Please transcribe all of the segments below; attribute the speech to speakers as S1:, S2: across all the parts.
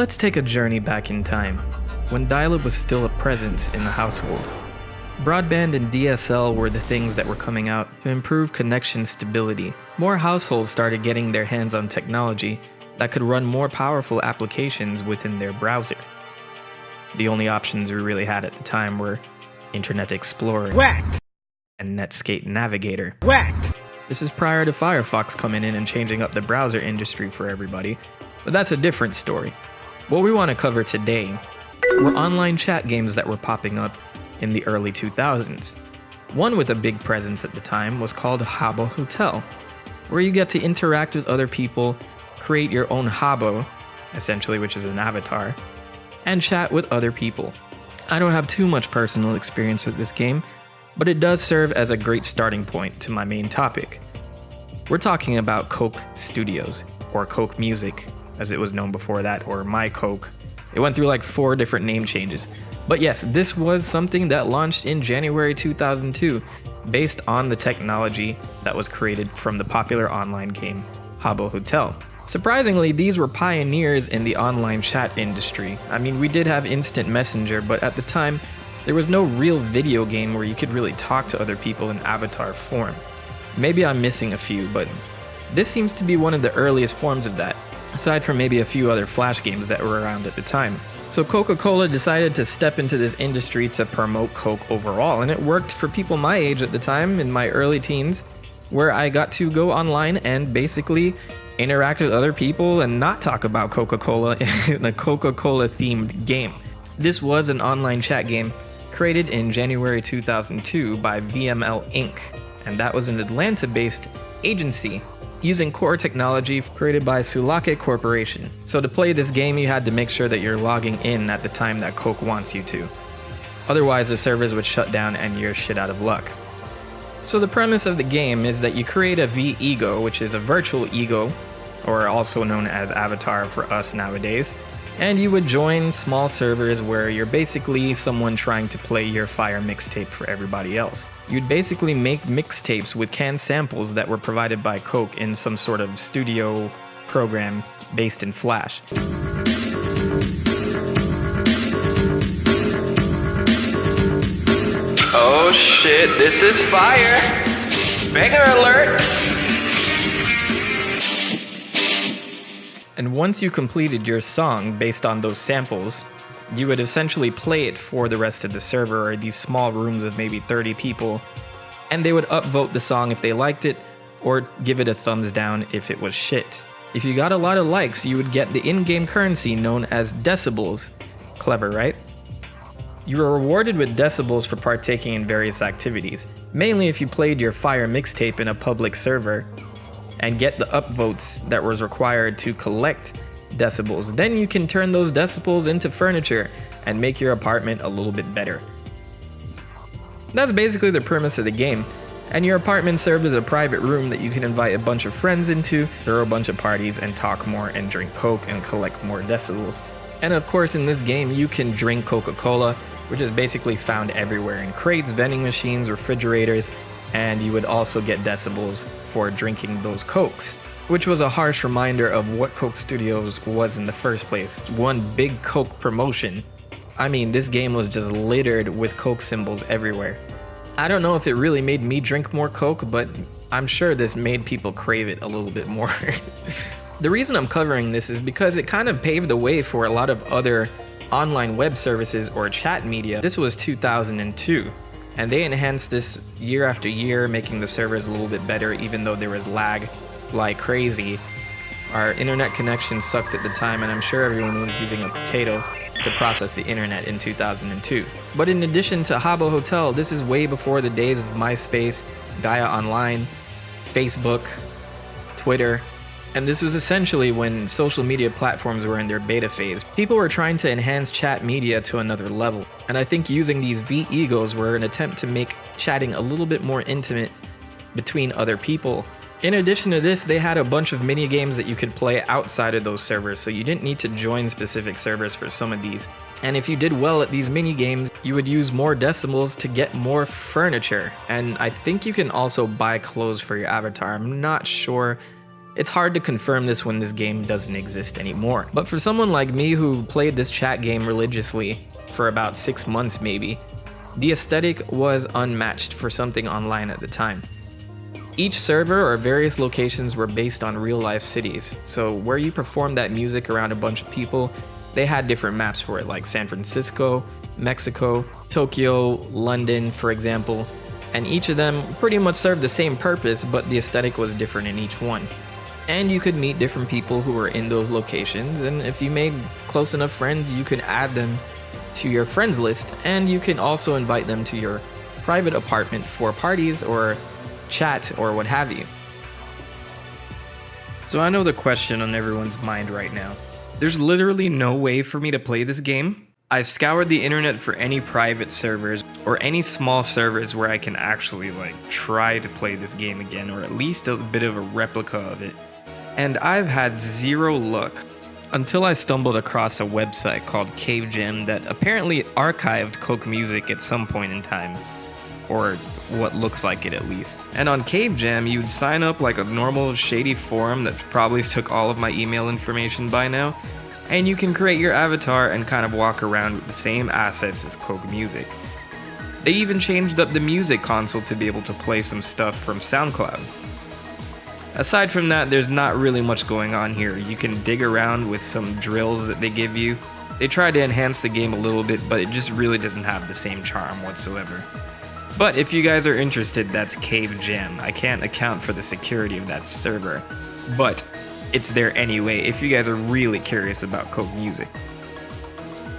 S1: Let's take a journey back in time, when dial-up was still a presence in the household. Broadband and DSL were the things that were coming out to improve connection stability. More households started getting their hands on technology that could run more powerful applications within their browser. The only options we really had at the time were Internet Explorer and Netscape Navigator. This is prior to Firefox coming in and changing up the browser industry for everybody, but that's a different story. What we want to cover today were online chat games that were popping up in the early 2000s. One with a big presence at the time was called Habo Hotel, where you get to interact with other people, create your own Habo, essentially, which is an avatar, and chat with other people. I don't have too much personal experience with this game, but it does serve as a great starting point to my main topic. We're talking about Coke Studios, or CokeMusic, as it was known before that, or myCoke. It went through like 4 different name changes. But yes, this was something that launched in January 2002, based on the technology that was created from the popular online game Habo Hotel. Surprisingly, these were pioneers in the online chat industry. I mean, we did have instant messenger, but at the time, there was no real video game where you could really talk to other people in avatar form. Maybe I'm missing a few, but this seems to be one of the earliest forms of that, aside from maybe a few other Flash games that were around at the time. So Coca-Cola decided to step into this industry to promote Coke overall, and it worked for people my age at the time, in my early teens, where I got to go online and basically interact with other people and not talk about Coca-Cola in a Coca-Cola themed game. This was an online chat game created in January 2002 by VML Inc., and that was an Atlanta-based agency using core technology created by Sulake Corporation. So to play this game, you had to make sure that you're logging in at the time that Coke wants you to. Otherwise, the servers would shut down and you're shit out of luck. So the premise of the game is that you create a V-Ego, which is a virtual ego, or also known as avatar for us nowadays, and you would join small servers where you're basically someone trying to play your Fire mixtape for everybody else. You'd basically make mixtapes with canned samples that were provided by Coke in some sort of studio program based in Flash.
S2: Oh shit, this is fire! Banger alert!
S1: And once you completed your song based on those samples, you would essentially play it for the rest of the server, or these small rooms of maybe 30 people, and they would upvote the song if they liked it, or give it a thumbs down if it was shit. If you got a lot of likes, you would get the in-game currency known as decibels. Clever, right? You were rewarded with decibels for partaking in various activities, mainly if you played your Fire mixtape in a public server, and get the upvotes that was required to collect decibels. Then you can turn those decibels into furniture and make your apartment a little bit better. That's basically the premise of the game, and your apartment served as a private room that you can invite a bunch of friends into, throw a bunch of parties, and talk more and drink Coke and collect more decibels. And of course, in this game, you can drink Coca-Cola, which is basically found everywhere in crates, vending machines, refrigerators, and you would also get decibels for drinking those Cokes, which was a harsh reminder of what Coke Studios was in the first place. One big Coke promotion. I mean, this game was just littered with Coke symbols everywhere. I don't know if it really made me drink more Coke, but I'm sure this made people crave it a little bit more. The reason I'm covering this is because it kind of paved the way for a lot of other online web services or chat media. This was 2002. And they enhanced this year after year, making the servers a little bit better, even though there was lag like crazy. Our internet connection sucked at the time, and I'm sure everyone was using a potato to process the internet in 2002. But in addition to Habo Hotel, this is way before the days of MySpace, Gaia Online, Facebook, Twitter, and this was essentially when social media platforms were in their beta phase. People were trying to enhance chat media to another level, and I think using these V-Egos were an attempt to make chatting a little bit more intimate between other people. In addition to this, they had a bunch of mini games that you could play outside of those servers, so you didn't need to join specific servers for some of these. And if you did well at these mini games, you would use more decibels to get more furniture. And I think you can also buy clothes for your avatar. I'm not sure It's hard to confirm this when this game doesn't exist anymore. But for someone like me who played this chat game religiously for about 6 months maybe, the aesthetic was unmatched for something online at the time. Each server or various locations were based on real life cities, so where you performed that music around a bunch of people, they had different maps for it, like San Francisco, Mexico, Tokyo, London, for example, and each of them pretty much served the same purpose, but the aesthetic was different in each one. And you could meet different people who were in those locations, and if you made close enough friends, you could add them to your friends list, and you can also invite them to your private apartment for parties or chat or what have you. So I know the question on everyone's mind right now. There's literally no way for me to play this game. I've scoured the internet for any private servers or any small servers where I can actually try to play this game again, or at least a bit of a replica of it. And I've had zero luck until I stumbled across a website called Cave Jam that apparently archived CokeMusic at some point in time, or what looks like it at least. And on Cave Jam, you'd sign up like a normal shady forum that probably took all of my email information by now, and you can create your avatar and kind of walk around with the same assets as CokeMusic. They even changed up the music console to be able to play some stuff from SoundCloud. Aside from that, there's not really much going on here. You can dig around with some drills that they give you. They try to enhance the game a little bit, but it just really doesn't have the same charm whatsoever. But if you guys are interested, that's Cave Jam. I can't account for the security of that server, but it's there anyway if you guys are really curious about CokeMusic.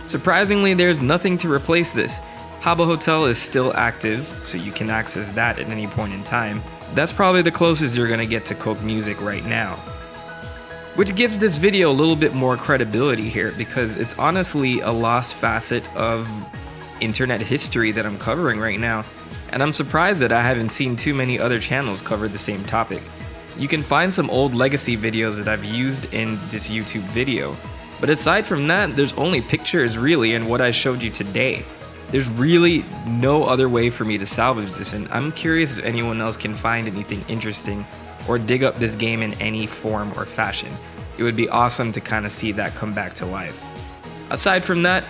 S1: Surprisingly, there's nothing to replace this. Habo Hotel is still active, so you can access that at any point in time. That's probably the closest you're gonna get to CokeMusic right now. Which gives this video a little bit more credibility here, because it's honestly a lost facet of internet history that I'm covering right now, and I'm surprised that I haven't seen too many other channels cover the same topic. You can find some old legacy videos that I've used in this YouTube video, but aside from that, there's only pictures really and what I showed you today. There's really no other way for me to salvage this, and I'm curious if anyone else can find anything interesting or dig up this game in any form or fashion. It would be awesome to kind of see that come back to life. Aside from that,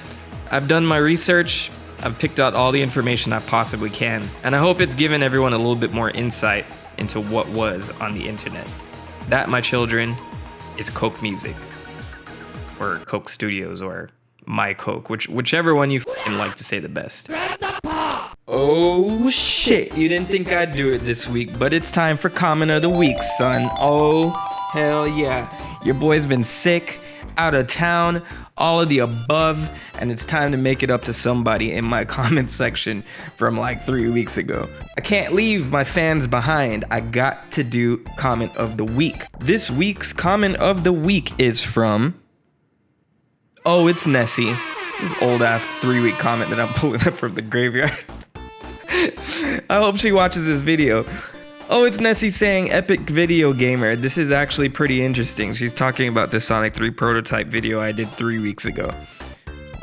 S1: I've done my research, I've picked out all the information I possibly can, and I hope it's given everyone a little bit more insight into what was on the internet. That, my children, is CokeMusic, or Coke Studios, or myCoke, whichever one you f***ing like to say the best. Oh shit, you didn't think I'd do it this week, but it's time for comment of the week, son. Oh, hell yeah. Your boy's been sick, out of town, all of the above, and it's time to make it up to somebody in my comment section from like 3 weeks ago. I can't leave my fans behind. I got to do comment of the week. This week's comment of the week is from... Oh, it's Nessie. This old ass 3-week comment that I'm pulling up from the graveyard. I hope she watches this video. Oh, it's Nessie saying, epic video gamer. This is actually pretty interesting. She's talking about the Sonic 3 prototype video I did 3 weeks ago.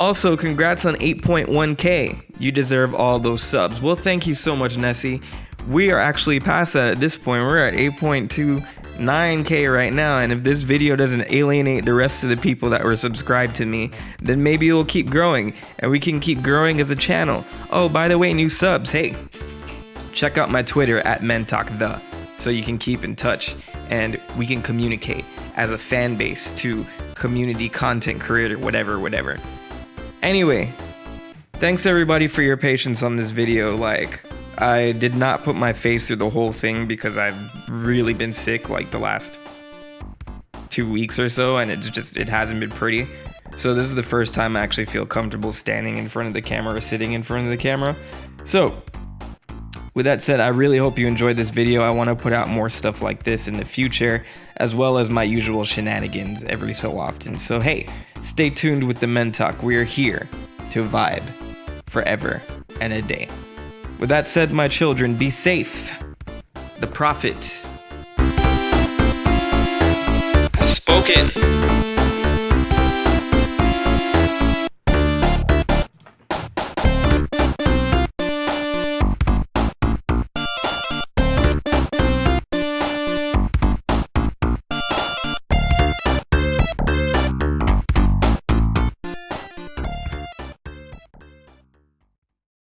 S1: Also, congrats on 8.1k. You deserve all those subs. Well, thank you so much, Nessie. We are actually past that at this point. We're at 8.29k right now, and if this video doesn't alienate the rest of the people that were subscribed to me, then maybe it will keep growing, and we can keep growing as a channel. Oh, by the way, new subs. Hey, check out my Twitter at TheMentok, so you can keep in touch, and we can communicate as a fan base to community content creator, whatever. Anyway, thanks everybody for your patience on this video. I did not put my face through the whole thing because I've really been sick like the last 2 weeks or so, and it hasn't been pretty. So this is the first time I actually feel comfortable standing in front of the camera or sitting in front of the camera. So with that said, I really hope you enjoyed this video. I want to put out more stuff like this in the future, as well as my usual shenanigans every so often. So hey, stay tuned with TheMentok. We are here to vibe forever and a day. With that said, my children, be safe. The Prophet has spoken.